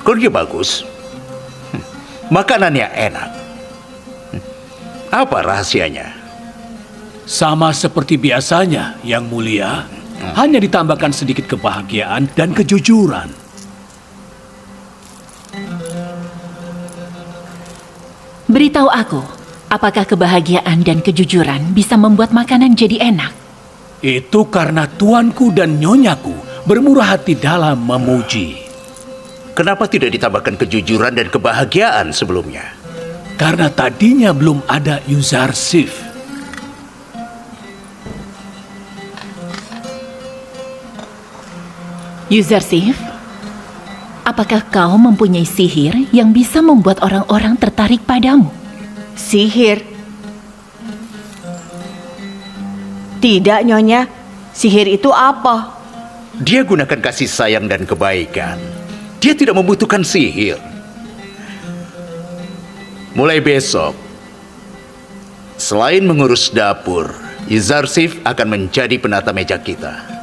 Kerja bagus. Makanannya enak. Apa rahasianya? Sama seperti biasanya, Yang Mulia. Hanya ditambahkan sedikit kebahagiaan dan kejujuran. Beritahu aku, apakah kebahagiaan dan kejujuran bisa membuat makanan jadi enak? Itu karena tuanku dan nyonyaku bermurah hati dalam memuji. Kenapa tidak ditambahkan kejujuran dan kebahagiaan sebelumnya? Karena tadinya belum ada Yuzarsif. Yuzarsif, apakah kau mempunyai sihir yang bisa membuat orang-orang tertarik padamu? Sihir? Tidak, Nyonya. Sihir itu apa? Dia gunakan kasih sayang dan kebaikan. Dia tidak membutuhkan sihir. Mulai besok, selain mengurus dapur, Yuzarsif akan menjadi penata meja kita.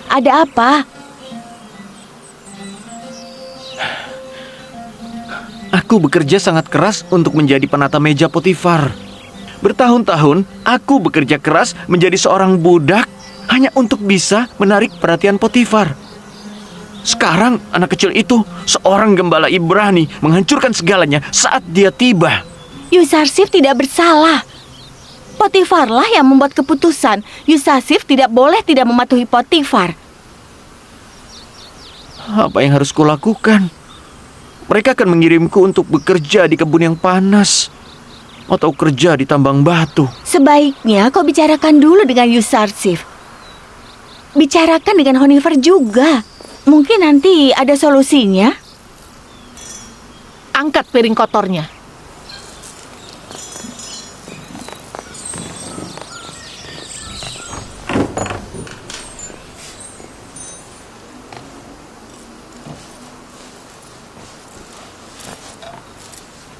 Ada apa? Aku bekerja sangat keras untuk menjadi penata meja Potifar. Bertahun-tahun, aku bekerja keras menjadi seorang budak hanya untuk bisa menarik perhatian Potifar. Sekarang, anak kecil itu, seorang gembala Ibrani, menghancurkan segalanya saat dia tiba. Yuzarsif tidak bersalah. Potifarlah yang membuat keputusan. Yuzarsif tidak boleh tidak mematuhi Potifar. Apa yang harus kulakukan? Mereka akan mengirimku untuk bekerja di kebun yang panas atau kerja di tambang batu. Sebaiknya kau bicarakan dulu dengan Yuzarsif. Bicarakan dengan Honifer juga. Mungkin nanti ada solusinya. Angkat piring kotornya.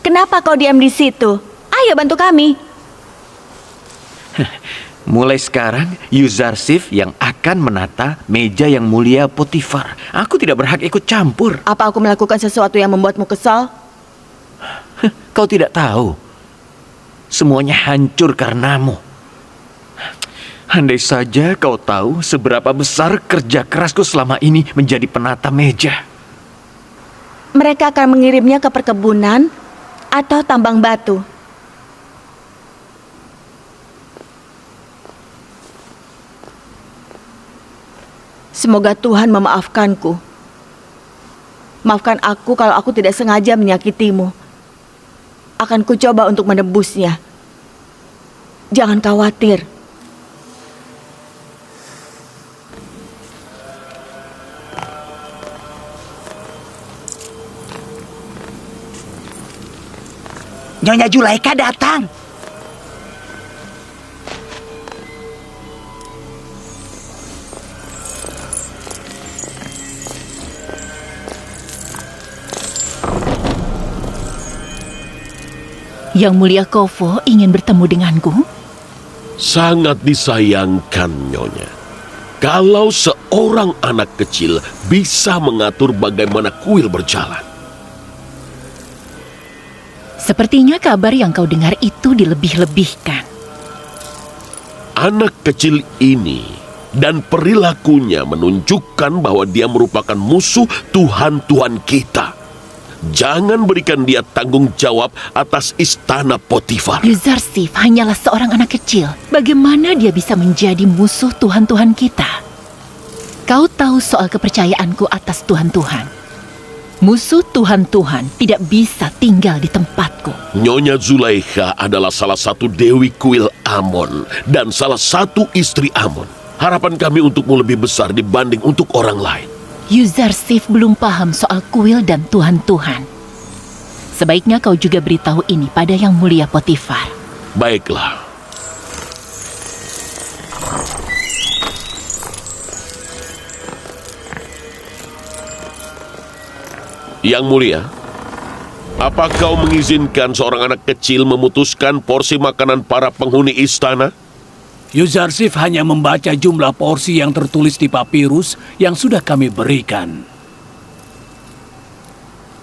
Kenapa kau diam di situ? Ayo bantu kami. Mulai sekarang, Yuzarsif yang akan menata meja yang mulia Potifar. Aku tidak berhak ikut campur. Apa aku melakukan sesuatu yang membuatmu kesal? Kau tidak tahu. Semuanya hancur karenamu. Andai saja kau tahu seberapa besar kerja kerasku selama ini menjadi penata meja. Mereka akan mengirimnya ke perkebunan atau tambang batu. Semoga Tuhan memaafkanku. Maafkan aku kalau aku tidak sengaja menyakitimu. Akan kucoba untuk menebusnya. Jangan khawatir. Nyonya Julaika datang. Yang Mulia Kovo ingin bertemu denganku? Sangat disayangkan, Nyonya. Kalau seorang anak kecil bisa mengatur bagaimana kuil berjalan. Sepertinya kabar yang kau dengar itu dilebih-lebihkan. Anak kecil ini dan perilakunya menunjukkan bahwa dia merupakan musuh Tuhan-Tuhan kita. Jangan berikan dia tanggung jawab atas istana Potifar. Yuzarsif hanyalah seorang anak kecil. Bagaimana dia bisa menjadi musuh Tuhan-Tuhan kita? Kau tahu soal kepercayaanku atas Tuhan-Tuhan. Musuh Tuhan-Tuhan tidak bisa tinggal di tempatku. Nyonya Zulaikha adalah salah satu dewi kuil Amon dan salah satu istri Amon. Harapan kami untukmu lebih besar dibanding untuk orang lain. Yuzarsif belum paham soal kuil dan Tuhan-Tuhan. Sebaiknya kau juga beritahu ini pada Yang Mulia Potifar. Baiklah. Yang Mulia, apa kau mengizinkan seorang anak kecil memutuskan porsi makanan para penghuni istana? Yuzarsif hanya membaca jumlah porsi yang tertulis di papirus yang sudah kami berikan.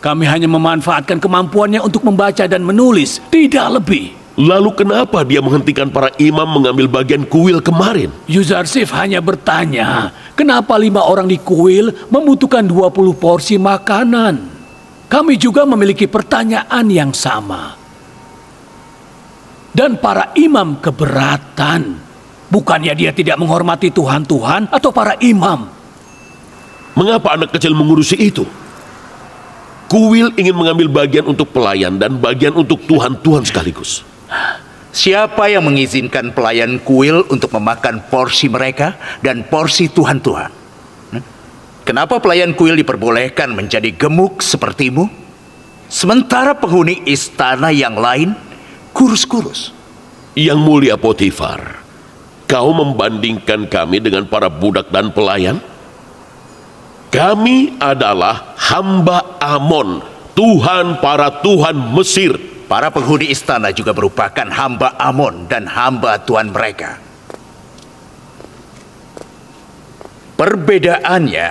Kami hanya memanfaatkan kemampuannya untuk membaca dan menulis, tidak lebih. Lalu kenapa dia menghentikan para imam mengambil bagian kuil kemarin? Yuzarsif hanya bertanya, kenapa 5 orang di kuil membutuhkan 20 porsi makanan? Kami juga memiliki pertanyaan yang sama. Dan para imam keberatan. Bukannya dia tidak menghormati Tuhan-Tuhan atau para imam. Mengapa anak kecil mengurusi itu? Kuil ingin mengambil bagian untuk pelayan dan bagian untuk Tuhan-Tuhan sekaligus. Siapa yang mengizinkan pelayan kuil untuk memakan porsi mereka dan porsi Tuhan-Tuhan? Kenapa pelayan kuil diperbolehkan menjadi gemuk sepertimu? Sementara penghuni istana yang lain kurus-kurus. Yang Mulia Potifar, kau membandingkan kami dengan para budak dan pelayan? Kami adalah hamba Amon, Tuhan para Tuhan Mesir. Para penghuni istana juga merupakan hamba Amon dan hamba Tuhan mereka. Perbedaannya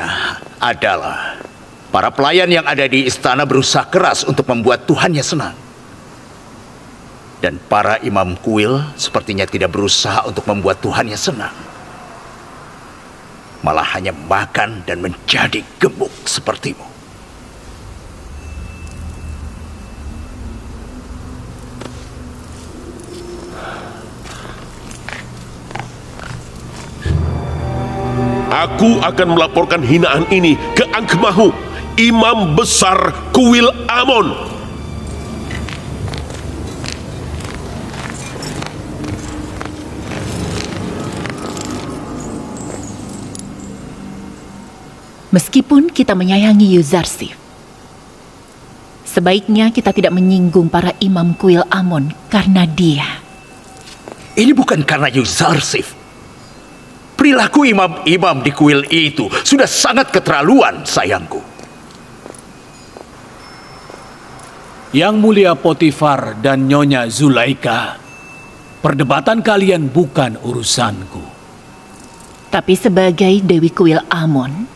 adalah para pelayan yang ada di istana berusaha keras untuk membuat Tuhannya senang. Dan para imam kuil sepertinya tidak berusaha untuk membuat Tuhannya senang. Malah hanya makan dan menjadi gemuk sepertimu. Aku akan melaporkan hinaan ini ke Ankmahu, imam besar kuil Amon. Meskipun kita menyayangi Yuzarsif, sebaiknya kita tidak menyinggung para imam kuil Amon karena dia. Ini bukan karena Yuzarsif. Perilaku imam-imam di kuil itu sudah sangat keterlaluan, sayangku. Yang Mulia Potifar dan Nyonya Zulaikha, perdebatan kalian bukan urusanku. Tapi sebagai Dewi Kuil Amon,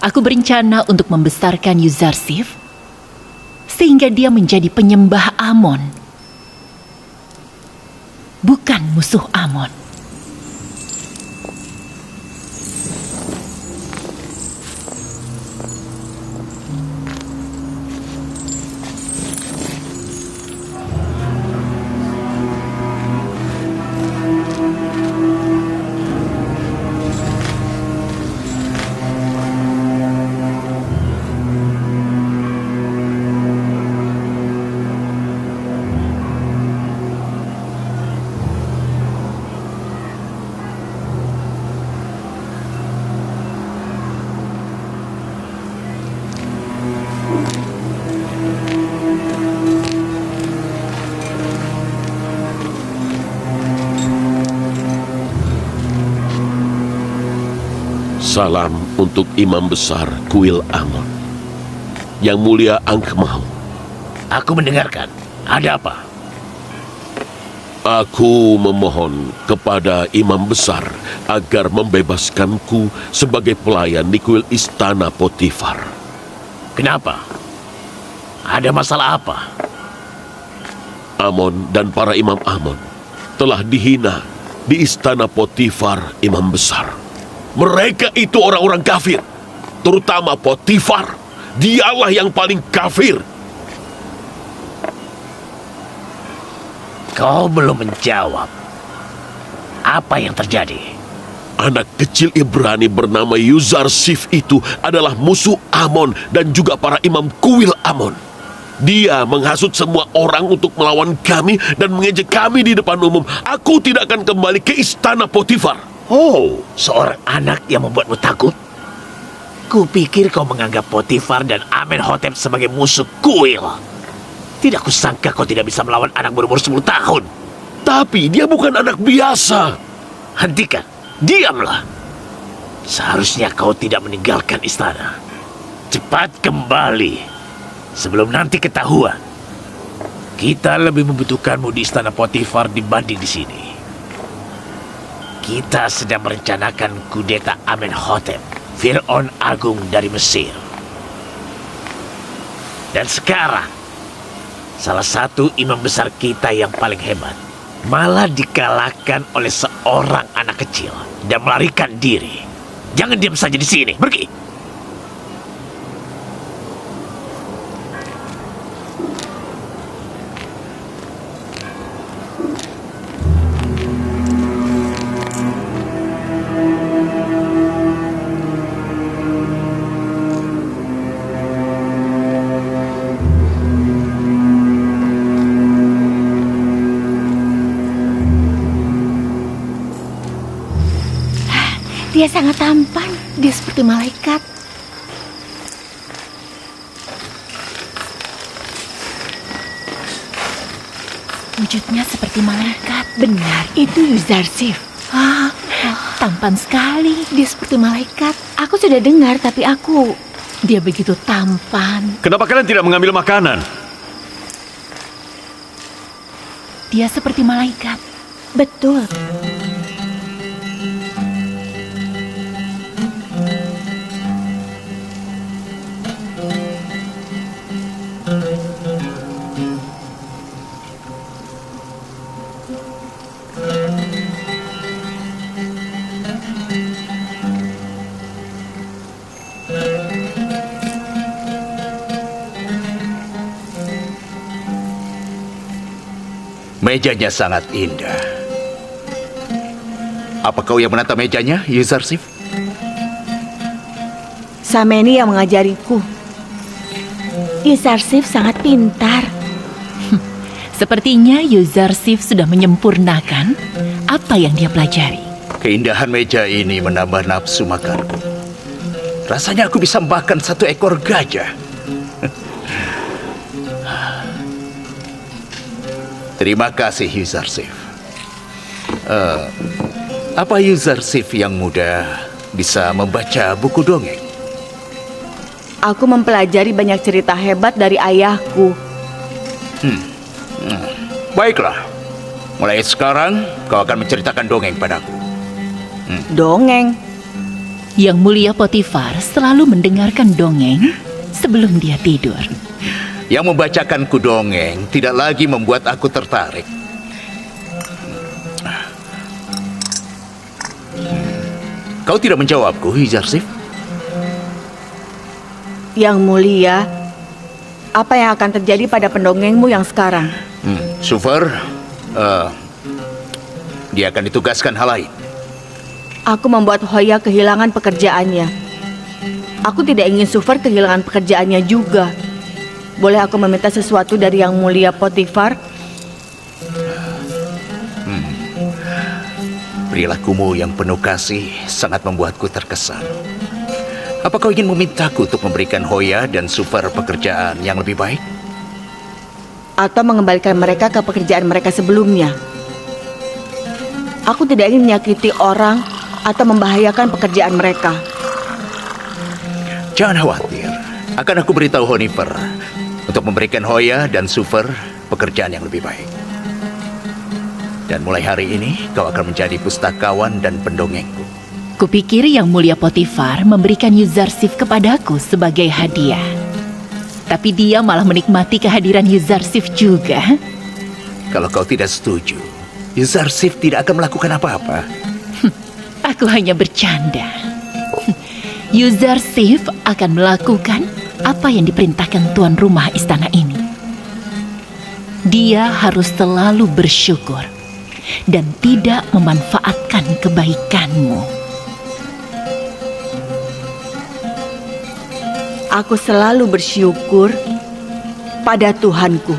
aku berencana untuk membesarkan Yuzarsif sehingga dia menjadi penyembah Amon, bukan musuh Amon. Salam untuk imam besar kuil Amon, Yang Mulia Ankmahu. Aku mendengarkan. Ada apa? Aku memohon kepada imam besar agar membebaskanku sebagai pelayan di kuil istana Potifar. Kenapa? Ada masalah apa? Amon dan para imam Amon telah dihina di istana Potifar imam besar. Mereka itu orang-orang kafir, terutama Potifar. Dialah yang paling kafir. Kau belum menjawab. Apa yang terjadi? Anak kecil Ibrani bernama Yuzarsif itu adalah musuh Amon dan juga para imam kuil Amon. Dia menghasut semua orang untuk melawan kami dan mengejek kami di depan umum. Aku tidak akan kembali ke istana Potifar. Oh, seorang anak yang membuatmu takut? Kupikir kau menganggap Potifar dan Amenhotep sebagai musuh kuil. Tidak kusangka kau tidak bisa melawan anak berumur 10 tahun. Tapi dia bukan anak biasa. Hentikan, diamlah. Seharusnya kau tidak meninggalkan istana. Cepat kembali, sebelum nanti ketahuan. Kita lebih membutuhkanmu di istana Potifar dibanding di sini. Kita sedang merencanakan kudeta Amenhotep, Fir'aun Agung dari Mesir. Dan sekarang, salah satu imam besar kita yang paling hebat malah dikalahkan oleh seorang anak kecil dan melarikan diri. Jangan diam saja di sini, pergi. Dia sangat tampan. Dia seperti malaikat. Wujudnya seperti malaikat. Benar, itu Yuzarsif. Tampan sekali. Dia seperti malaikat. Aku sudah dengar, tapi Dia begitu tampan. Kenapa kalian tidak mengambil makanan? Dia seperti malaikat. betul. Mejanya sangat indah. Apa kau yang menata mejanya, Yuzarsif? Sameni yang mengajariku. Yuzarsif sangat pintar. Sepertinya Yuzarsif sudah menyempurnakan apa yang dia pelajari. Keindahan meja ini menambah nafsu makanku. Rasanya aku bisa makan 1 ekor gajah. Terima kasih, Yuzarsif. Apa Yuzarsif yang muda bisa membaca buku dongeng? Aku mempelajari banyak cerita hebat dari ayahku. Baiklah. Mulai sekarang, kau akan menceritakan dongeng padaku. Dongeng? Yang Mulia Potifar selalu mendengarkan dongeng sebelum dia tidur. Yang membacakanku dongeng tidak lagi membuat aku tertarik. Kau tidak menjawabku, Yuzarsif? Yang mulia, apa yang akan terjadi pada pendongengmu yang sekarang? Sufer, dia akan ditugaskan hal lain. Aku membuat Hoya kehilangan pekerjaannya. Aku tidak ingin Sufer kehilangan pekerjaannya juga. Boleh aku meminta sesuatu dari Yang Mulia Potifar? Perilakumu yang penuh kasih sangat membuatku terkesan. Apa kau ingin memintaku untuk memberikan Hoya dan Sufer pekerjaan yang lebih baik? Atau mengembalikan mereka ke pekerjaan mereka sebelumnya? Aku tidak ingin menyakiti orang atau membahayakan pekerjaan mereka. Jangan khawatir, akan aku beritahu Honifer untuk memberikan Hoya dan Sufer pekerjaan yang lebih baik. Dan mulai hari ini, kau akan menjadi pustakawan dan pendongengku. Kupikir Yang Mulia Potifar memberikan Yuzarsif kepadaku sebagai hadiah. Tapi dia malah menikmati kehadiran Yuzarsif juga. Kalau kau tidak setuju, Yuzarsif tidak akan melakukan apa-apa. Aku hanya bercanda. Yuzarsif akan melakukan apa yang diperintahkan tuan rumah istana ini. Dia harus selalu bersyukur dan tidak memanfaatkan kebaikanmu. Aku selalu bersyukur pada Tuhanku.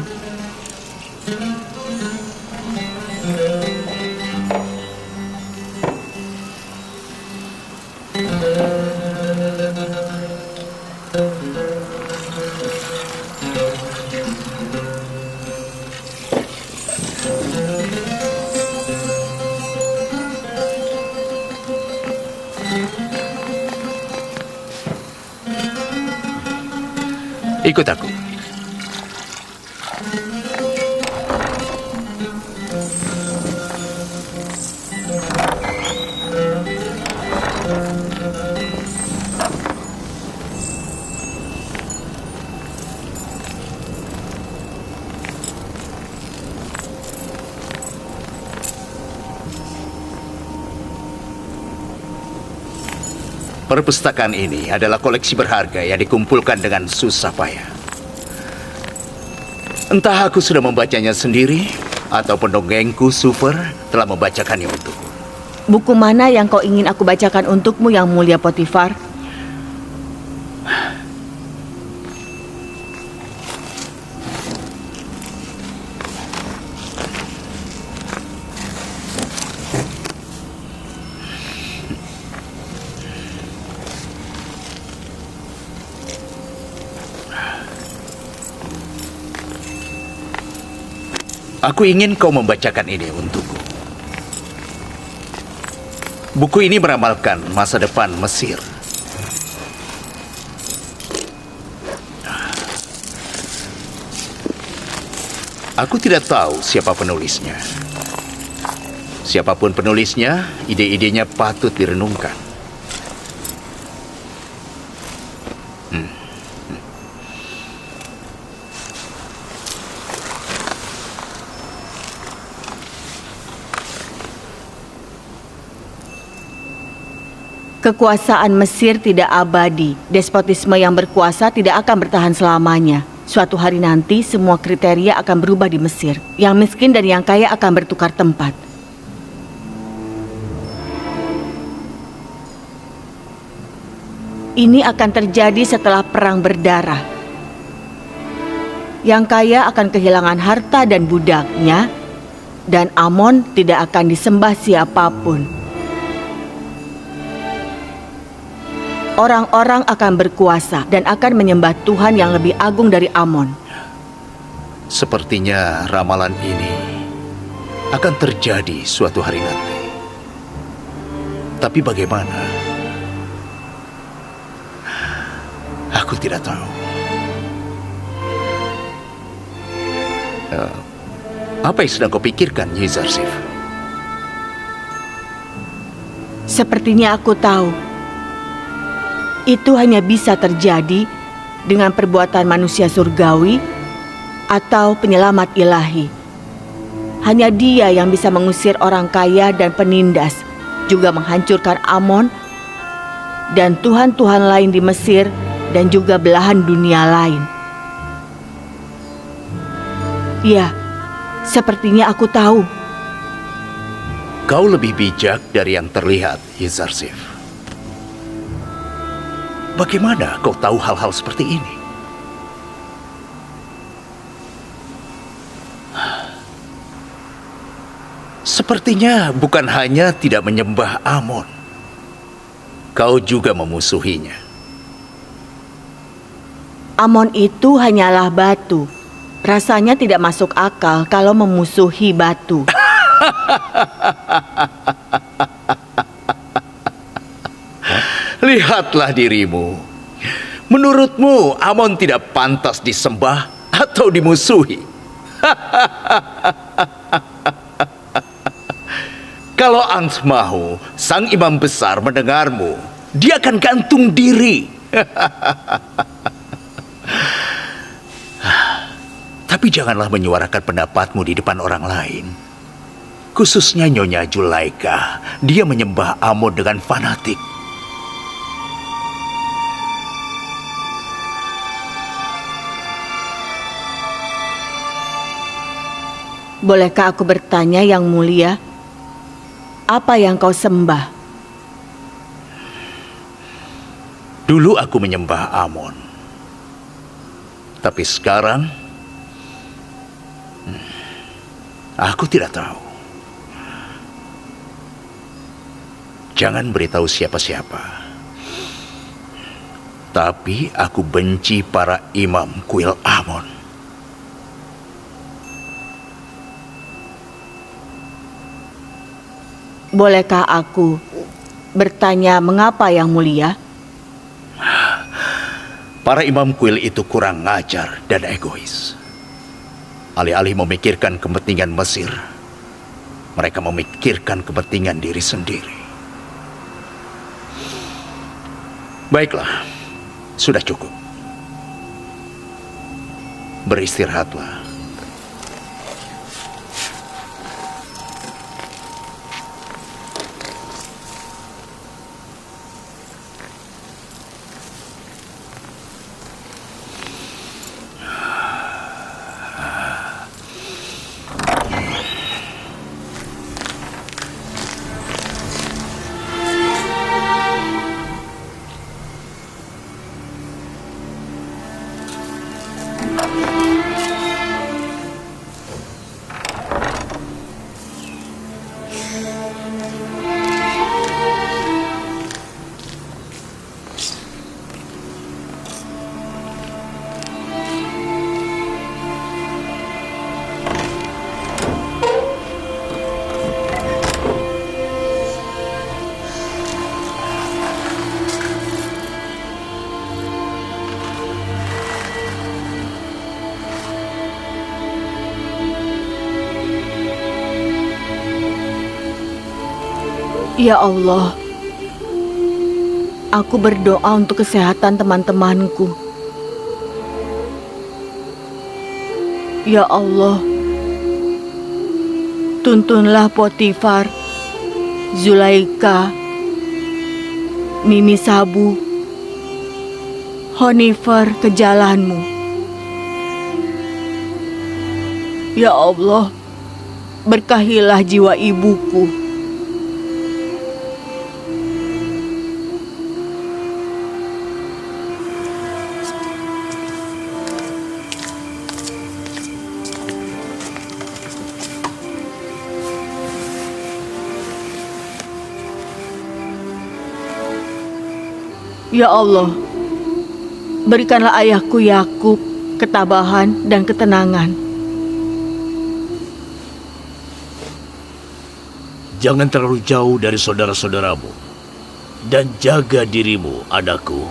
Ikut aku. Perpustakaan ini adalah koleksi berharga yang dikumpulkan dengan susah payah. Entah aku sudah membacanya sendiri, atau pendongengku, Sufer, telah membacakannya untukku. Buku mana yang kau ingin aku bacakan untukmu, Yang Mulia Potifar? Aku ingin kau membacakan ini untukku. Buku ini meramalkan masa depan Mesir. Aku tidak tahu siapa penulisnya. Siapapun penulisnya, ide-idenya patut direnungkan. Kekuasaan Mesir tidak abadi. Despotisme yang berkuasa tidak akan bertahan selamanya. Suatu hari nanti semua kriteria akan berubah di Mesir. Yang miskin dan yang kaya akan bertukar tempat. Ini akan terjadi setelah perang berdarah. Yang kaya akan kehilangan harta dan budaknya, dan Amon tidak akan disembah siapapun. Orang-orang akan berkuasa dan akan menyembah Tuhan yang lebih agung dari Amon. Sepertinya ramalan ini akan terjadi suatu hari nanti. Tapi bagaimana? Aku tidak tahu. Apa yang sedang kau pikirkan, Nyi Zarsif? Sepertinya aku tahu. Itu hanya bisa terjadi dengan perbuatan manusia surgawi atau penyelamat ilahi. Hanya Dia yang bisa mengusir orang kaya dan penindas, juga menghancurkan Amon dan tuhan-tuhan lain di Mesir dan juga belahan dunia lain. Ya, sepertinya aku tahu. Kau lebih bijak dari yang terlihat, Nyi Zarsif. Bagaimana kau tahu hal-hal seperti ini? Sepertinya bukan hanya tidak menyembah Amon, kau juga memusuhinya. Amon itu hanyalah batu. Rasanya tidak masuk akal kalau memusuhi batu. Lihatlah dirimu. Menurutmu Amon tidak pantas disembah atau dimusuhi? Kalau Ansmahu, sang imam besar, mendengarmu, dia akan gantung diri. Tapi janganlah menyuarakan pendapatmu di depan orang lain. Khususnya Nyonya Julaika, dia menyembah Amon dengan fanatik. Bolehkah aku bertanya, Yang Mulia? Apa yang kau sembah? Dulu aku menyembah Amon. Tapi sekarang Aku tidak tahu. Jangan beritahu siapa-siapa. Tapi aku benci para imam kuil Amon. Bolehkah aku bertanya mengapa Yang Mulia? Para imam kuil itu kurang ngajar dan egois. Alih-alih memikirkan kepentingan Mesir, mereka memikirkan kepentingan diri sendiri. Baiklah, sudah cukup. Beristirahatlah. Ya Allah, aku berdoa untuk kesehatan teman-temanku. Ya Allah, tuntunlah Potifar, Zulaika, Mimi Sabu, Honifer ke jalanmu. Ya Allah, berkahilah jiwa ibuku. Ya Allah, berikanlah ayahku Yakub ketabahan dan ketenangan. Jangan terlalu jauh dari saudara-saudaramu dan jaga dirimu, anakku.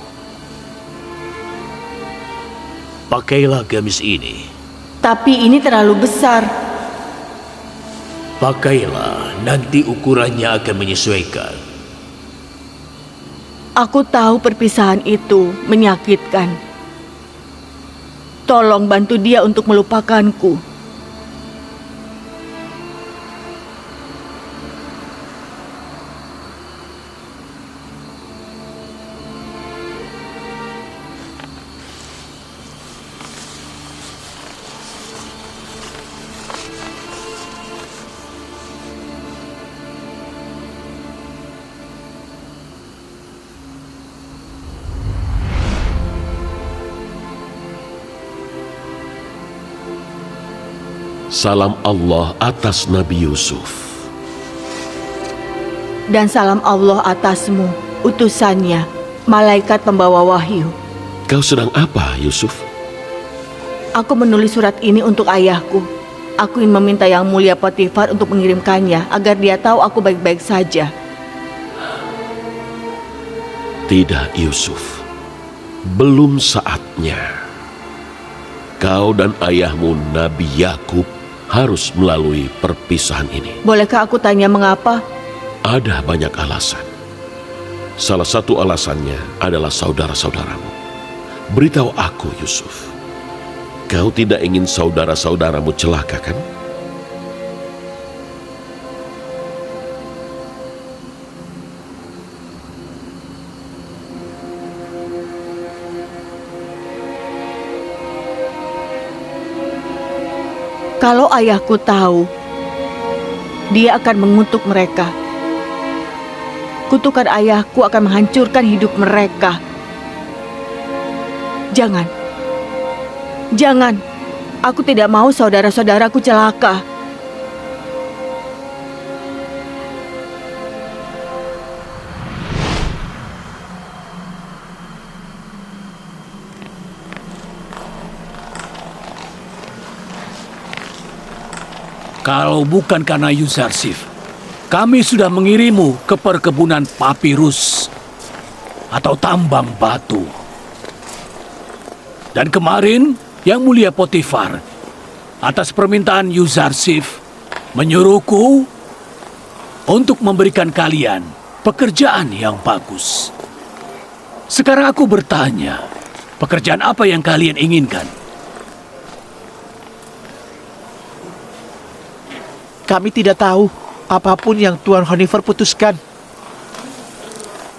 Pakailah gamis ini. Tapi ini terlalu besar. Pakailah, nanti ukurannya akan menyesuaikan. Aku tahu perpisahan itu menyakitkan. Tolong bantu dia untuk melupakanku. Salam Allah atas Nabi Yusuf. Dan salam Allah atasmu, utusannya, malaikat pembawa wahyu. Kau sedang apa, Yusuf? Aku menulis surat ini untuk ayahku. Aku ingin meminta Yang Mulia Potifar untuk mengirimkannya agar dia tahu aku baik-baik saja. Tidak, Yusuf. Belum saatnya. Kau dan ayahmu Nabi Yakub harus melalui perpisahan ini. Bolehkah aku tanya mengapa? Ada banyak alasan. Salah satu alasannya adalah saudara-saudaramu. Beritahu aku, Yusuf. Kau tidak ingin saudara-saudaramu celaka, kan? Kalau ayahku tahu, dia akan mengutuk mereka. Kutukan ayahku akan menghancurkan hidup mereka. Jangan. Jangan. Aku tidak mau saudara-saudaraku celaka. Kalau bukan karena Yuzarsif, kami sudah mengirimmu ke perkebunan papirus atau tambang batu. Dan kemarin, Yang Mulia Potifar, atas permintaan Yuzarsif, menyuruhku untuk memberikan kalian pekerjaan yang bagus. Sekarang aku bertanya, pekerjaan apa yang kalian inginkan? Kami tidak tahu apapun yang Tuan Honifer putuskan.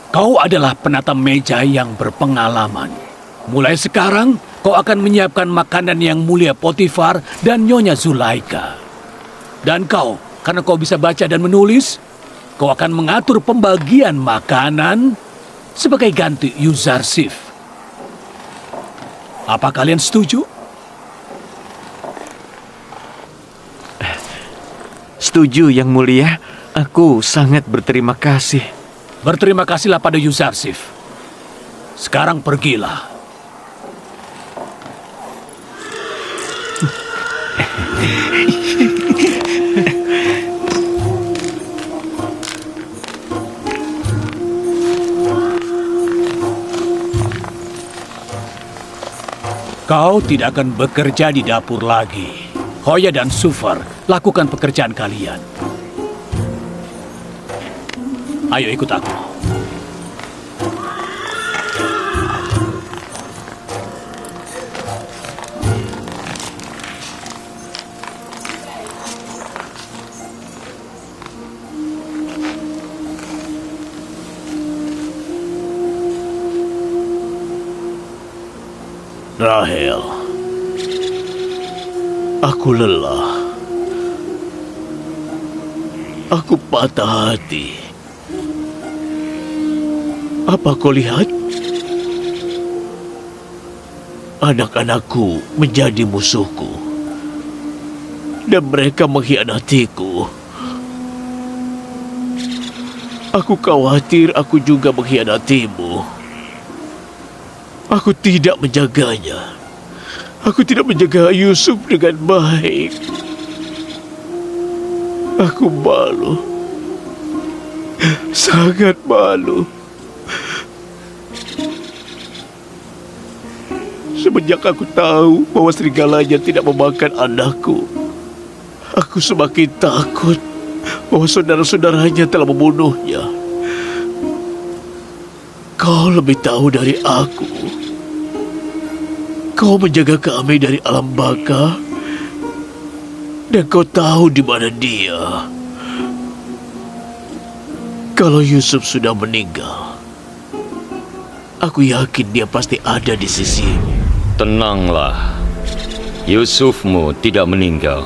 Kau adalah penata meja yang berpengalaman. Mulai sekarang, kau akan menyiapkan makanan Yang Mulia Potifar dan Nyonya Zulaika. Dan kau, karena kau bisa baca dan menulis, kau akan mengatur pembagian makanan sebagai ganti Yuzarsif. Apa kalian setuju? Setuju, Yang Mulia. Aku sangat berterima kasih. Berterima kasihlah pada Yuzarsif. Sekarang pergilah. Kau tidak akan bekerja di dapur lagi. Hoya dan Sufar, lakukan pekerjaan kalian. Ayo ikut aku. Rahel, aku lelah. Aku patah hati. Apa kau lihat? Anak-anakku menjadi musuhku. Dan mereka mengkhianatiku. Aku khawatir aku juga mengkhianatimu. Aku tidak menjaganya. Aku tidak menjaga Yusuf dengan baik. Aku malu. Sangat malu. Semenjak aku tahu bahwa serigalanya tidak memakan anakku, aku semakin takut bahwa saudara-saudaranya telah membunuhnya. Kau lebih tahu dari aku. Kau menjaga kami dari alam baka, dan kau tahu di mana dia. Kalau Yusuf sudah meninggal, aku yakin dia pasti ada di sisimu. Tenanglah, Yusufmu tidak meninggal.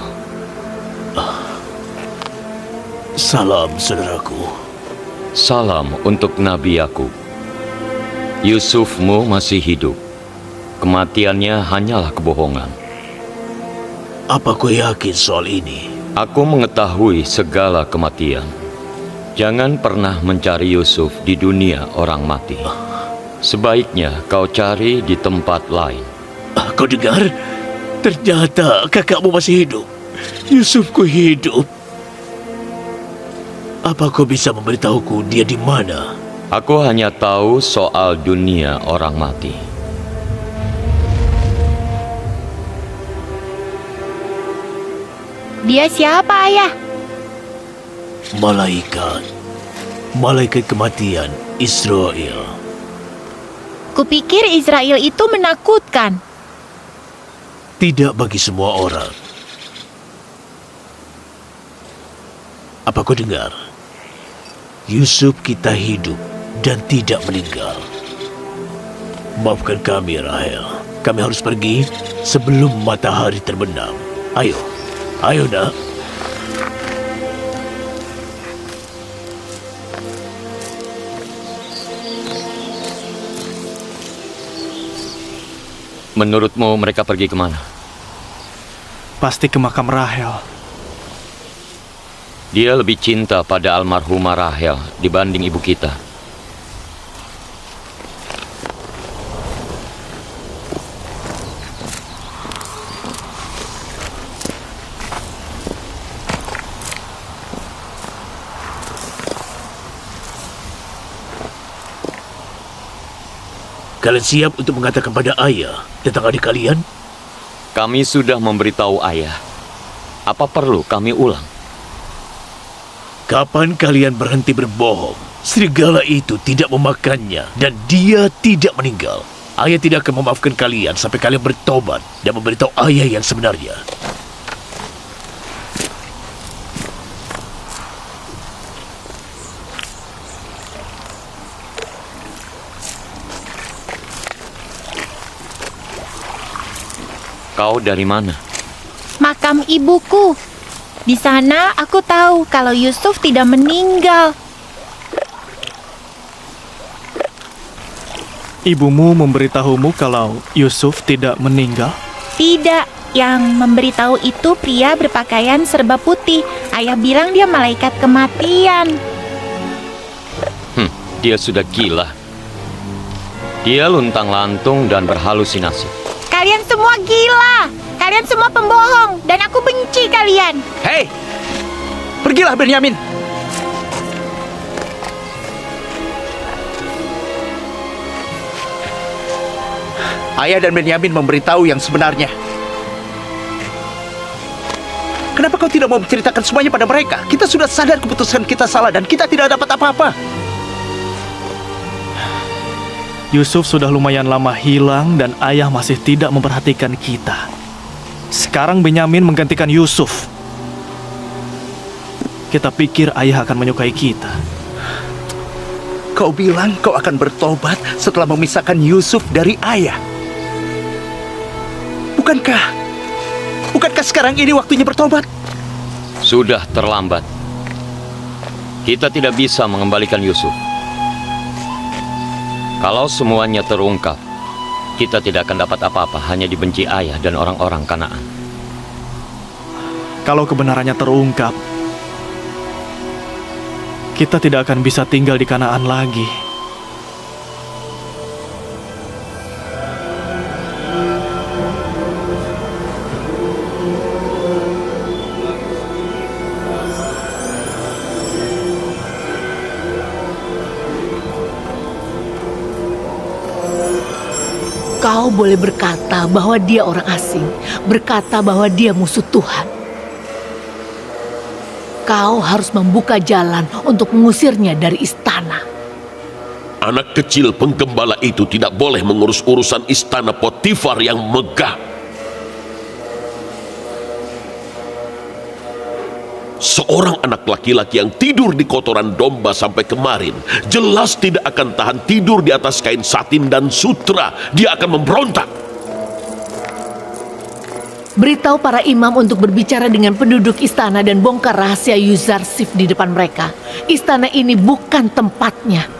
Salam, saudaraku. Salam untuk Nabi Yakub. Yusufmu masih hidup. Kematiannya hanyalah kebohongan. Apa kau yakin soal ini? Aku mengetahui segala kematian. Jangan pernah mencari Yusuf di dunia orang mati. Sebaiknya kau cari di tempat lain. Kau dengar? Ternyata kakakmu masih hidup. Yusufku hidup. Apa kau bisa memberitahuku dia di mana? Aku hanya tahu soal dunia orang mati. Dia siapa, Ayah? Malaikat. Malaikat kematian Israel. Kupikir Israel itu menakutkan. Tidak bagi semua orang. Apa kau dengar? Yusuf kita hidup dan tidak meninggal. Maafkan kami, Rahel. Kami harus pergi sebelum matahari terbenam. Ayo, ayo nak. Menurutmu mereka pergi kemana? Pasti ke makam Rahel. Dia lebih cinta pada almarhumah Rahel dibanding ibu kita. Kalian siap untuk mengatakan pada ayah tentang adik kalian? Kami sudah memberitahu ayah. Apa perlu kami ulang? Kapan kalian berhenti berbohong? Serigala itu tidak memakannya dan dia tidak meninggal. Ayah tidak akan memaafkan kalian sampai kalian bertobat dan memberitahu ayah yang sebenarnya. Kau dari mana? Makam ibuku. Di sana aku tahu kalau Yusuf tidak meninggal. Ibumu memberitahumu kalau Yusuf tidak meninggal? Tidak, yang memberitahu itu pria berpakaian serba putih. Ayah bilang dia malaikat kematian. Dia sudah gila. Dia luntang-lantung dan berhalusinasi. Kalian semua gila. Kalian semua pembohong dan aku benci kalian. Hei, pergilah Benyamin. Ayah dan Benyamin memberitahu yang sebenarnya. Kenapa kau tidak mau menceritakan semuanya pada mereka? Kita sudah sadar keputusan kita salah dan kita tidak dapat apa-apa. Yusuf sudah lumayan lama hilang dan ayah masih tidak memperhatikan kita. Sekarang Benyamin menggantikan Yusuf. Kita pikir ayah akan menyukai kita. Kau bilang kau akan bertobat setelah memisahkan Yusuf dari ayah. Bukankah sekarang ini waktunya bertobat? Sudah terlambat. Kita tidak bisa mengembalikan Yusuf. Kalau semuanya terungkap, kita tidak akan dapat apa-apa, hanya dibenci ayah dan orang-orang Kanaan. Kalau kebenarannya terungkap, kita tidak akan bisa tinggal di Kanaan lagi. Kau boleh berkata bahwa dia orang asing, berkata bahwa dia musuh Tuhan. Kau harus membuka jalan untuk mengusirnya dari istana. Anak kecil penggembala itu tidak boleh mengurus urusan istana Potifar yang megah. Seorang anak laki-laki yang tidur di kotoran domba sampai kemarin jelas tidak akan tahan tidur di atas kain satin dan sutra. Dia akan memberontak. Beritahu para imam untuk berbicara dengan penduduk istana dan bongkar rahasia Yuzarsif di depan mereka. Istana ini bukan tempatnya.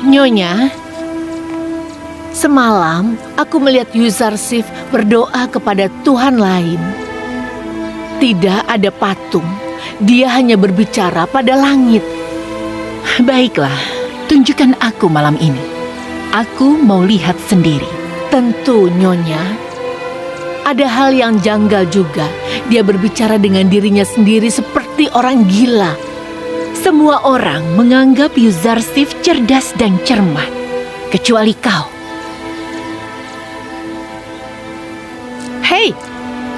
Nyonya, semalam aku melihat Yuzarsif berdoa kepada Tuhan lain. Tidak ada patung, dia hanya berbicara pada langit. Baiklah, tunjukkan aku malam ini. Aku mau lihat sendiri. Tentu, Nyonya. Ada hal yang janggal juga. Dia berbicara dengan dirinya sendiri seperti orang gila. Semua orang menganggap Yuzarsif cerdas dan cermat, kecuali kau. Hei,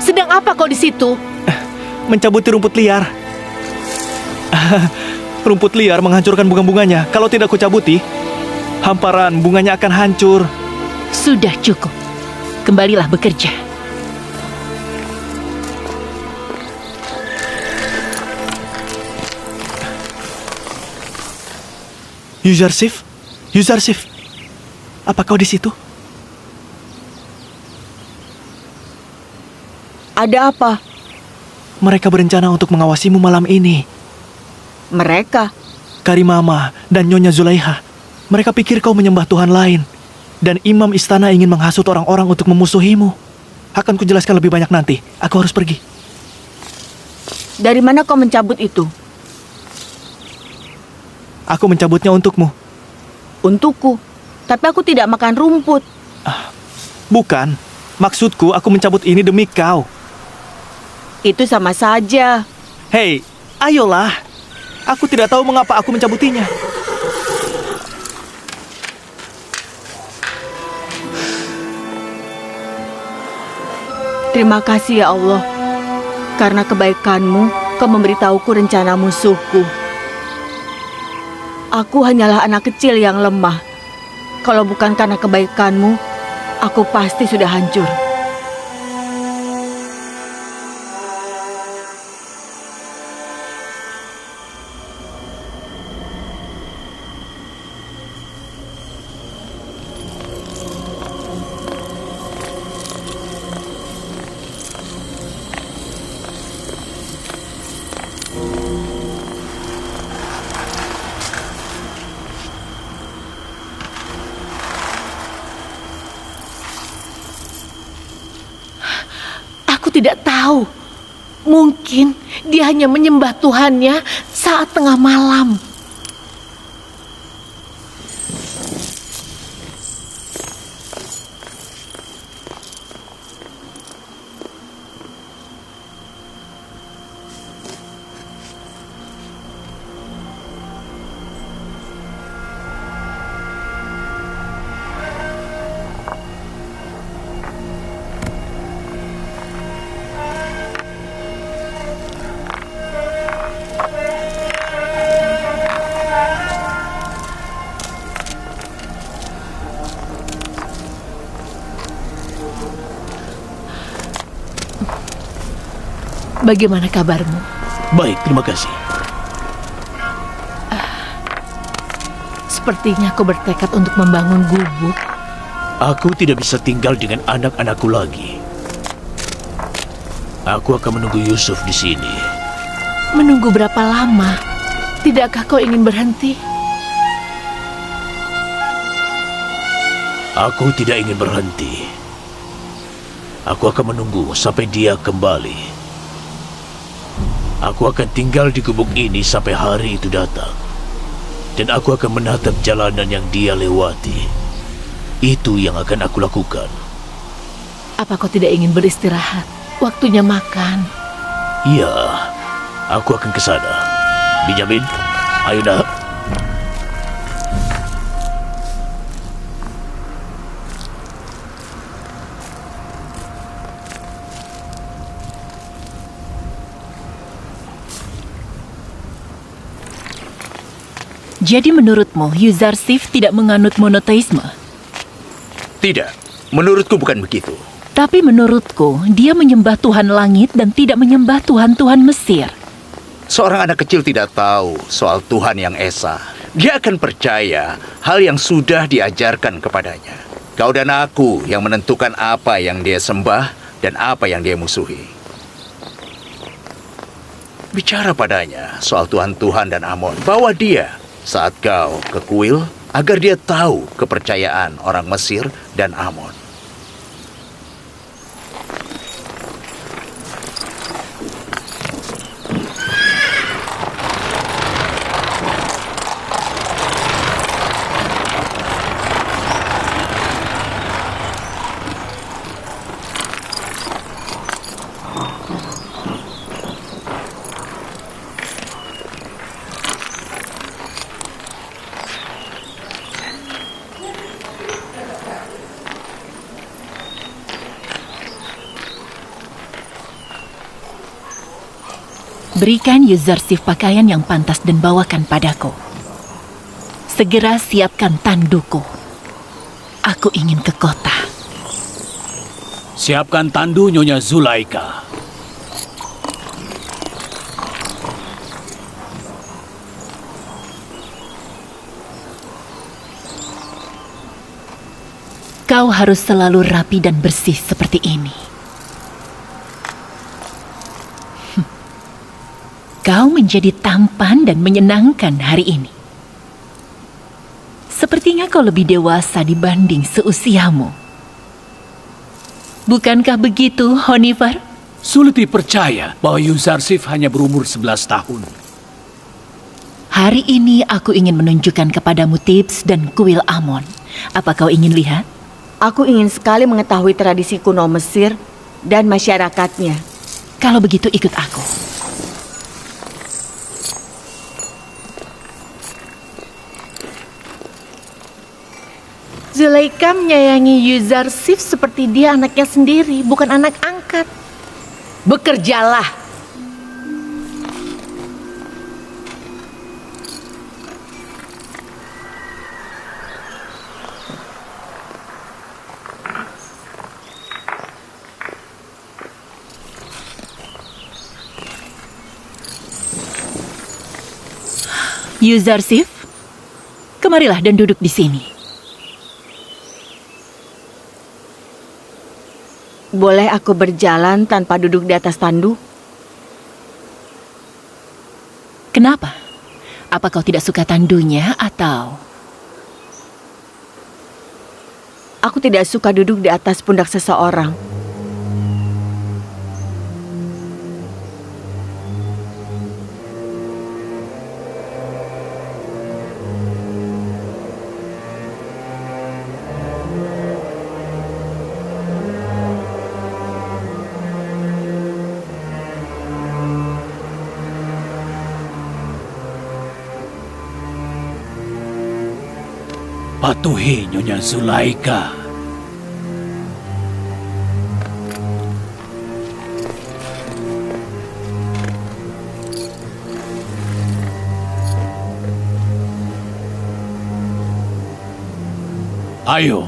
sedang apa kau di situ? Mencabuti rumput liar. Rumput liar menghancurkan bunga-bunganya. Kalau tidak kucabuti, hamparan bunganya akan hancur. Sudah cukup. Kembalilah bekerja. Yuzarsif, Yuzarsif, apa kau di situ? Ada apa? Mereka berencana untuk mengawasimu malam ini. Mereka? Karimama dan Nyonya Zulaiha. Mereka pikir kau menyembah Tuhan lain. Dan imam istana ingin menghasut orang-orang untuk memusuhimu. Akan kujelaskan lebih banyak nanti. Aku harus pergi. Dari mana kau mencabut itu? Aku mencabutnya untukmu. Untukku. Tapi aku tidak makan rumput. Bukan. Maksudku, aku mencabut ini demi kau. Itu sama saja. Hei, ayolah. Aku tidak tahu mengapa aku mencabutinya. Terima kasih ya Allah. Karena kebaikan-Mu, Kau memberitahuku rencana musuhku. Aku hanyalah anak kecil yang lemah. Kalau bukan karena kebaikan-Mu, aku pasti sudah hancur. Aku tidak tahu. Mungkin dia hanya menyembah Tuhannya saat tengah malam. Bagaimana kabarmu? Baik, terima kasih. Sepertinya kau bertekad untuk membangun gubuk. Aku tidak bisa tinggal dengan anak-anakku lagi. Aku akan menunggu Yusuf di sini. Menunggu berapa lama? Tidakkah kau ingin berhenti? Aku tidak ingin berhenti. Aku akan menunggu sampai dia kembali. Aku akan tinggal di gubuk ini sampai hari itu datang. Dan aku akan menatap jalanan yang dia lewati. Itu yang akan aku lakukan. Apa kau tidak ingin beristirahat? Waktunya makan. Iya, aku akan ke sana. Benjamin, ayo nak. Jadi menurutmu, Yuzarsif tidak menganut monoteisme? Tidak, menurutku bukan begitu. Tapi menurutku, dia menyembah Tuhan langit dan tidak menyembah Tuhan-Tuhan Mesir. Seorang anak kecil tidak tahu soal Tuhan yang esa. Dia akan percaya hal yang sudah diajarkan kepadanya. Kau dan aku yang menentukan apa yang dia sembah dan apa yang dia musuhi. Bicara padanya soal Tuhan-Tuhan dan Amon. Bawa dia saat kau ke kuil agar dia tahu kepercayaan orang Mesir dan Amon. Berikan Yuzarsif pakaian yang pantas dan bawakan padaku. Segera siapkan tanduku. Aku ingin ke kota. Siapkan tandu Nyonya Zulaika. Kau harus selalu rapi dan bersih seperti ini. Kau menjadi tampan dan menyenangkan hari ini. Sepertinya kau lebih dewasa dibanding seusiamu. Bukankah begitu, Honeyvar? Sulit dipercaya bahwa Yuzarsif hanya berumur 11 tahun. Hari ini aku ingin menunjukkan kepadamu Thebes dan kuil Amon. Apa kau ingin lihat? Aku ingin sekali mengetahui tradisi kuno Mesir dan masyarakatnya. Kalau begitu ikut aku. Zulaika menyayangi Yuzarsif seperti dia anaknya sendiri, bukan anak angkat. Bekerjalah. Yuzarsif, kemarilah dan duduk di sini. Boleh aku berjalan tanpa duduk di atas tandu? Kenapa? Apa kau tidak suka tandunya atau... Aku tidak suka duduk di atas pundak seseorang. Patuhi Nyonya Zulaika. Ayo.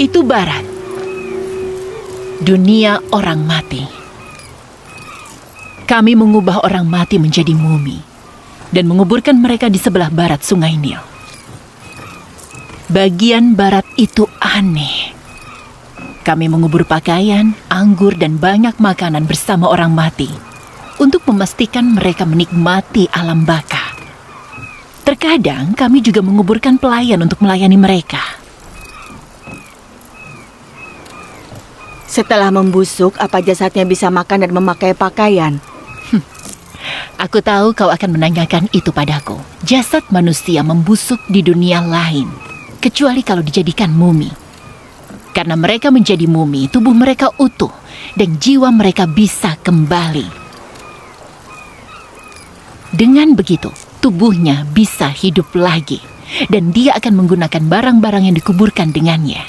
Itu barat. Dunia orang mati. Kami mengubah orang mati menjadi mumi dan menguburkan mereka di sebelah barat Sungai Nil. Bagian barat itu aneh. Kami mengubur pakaian, anggur, dan banyak makanan bersama orang mati untuk memastikan mereka menikmati alam baka. Terkadang kami juga menguburkan pelayan untuk melayani mereka. Setelah membusuk, apa jasadnya bisa makan dan memakai pakaian? Aku tahu kau akan menanyakan itu padaku. Jasad manusia membusuk di dunia lain, kecuali kalau dijadikan mumi. Karena mereka menjadi mumi, tubuh mereka utuh dan jiwa mereka bisa kembali. Dengan begitu, tubuhnya bisa hidup lagi dan dia akan menggunakan barang-barang yang dikuburkan dengannya.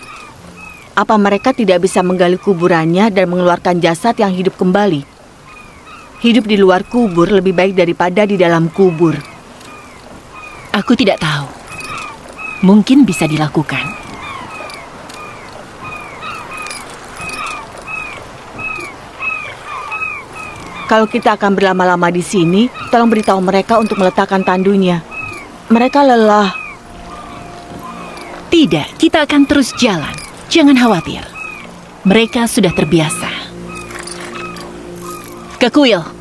Apa mereka tidak bisa menggali kuburannya dan mengeluarkan jasad yang hidup kembali? Hidup di luar kubur lebih baik daripada di dalam kubur. Aku tidak tahu. Mungkin bisa dilakukan. Kalau kita akan berlama-lama di sini, tolong beritahu mereka untuk meletakkan tandunya. Mereka lelah. Tidak, kita akan terus jalan. Jangan khawatir. Mereka sudah terbiasa. Ke kuil.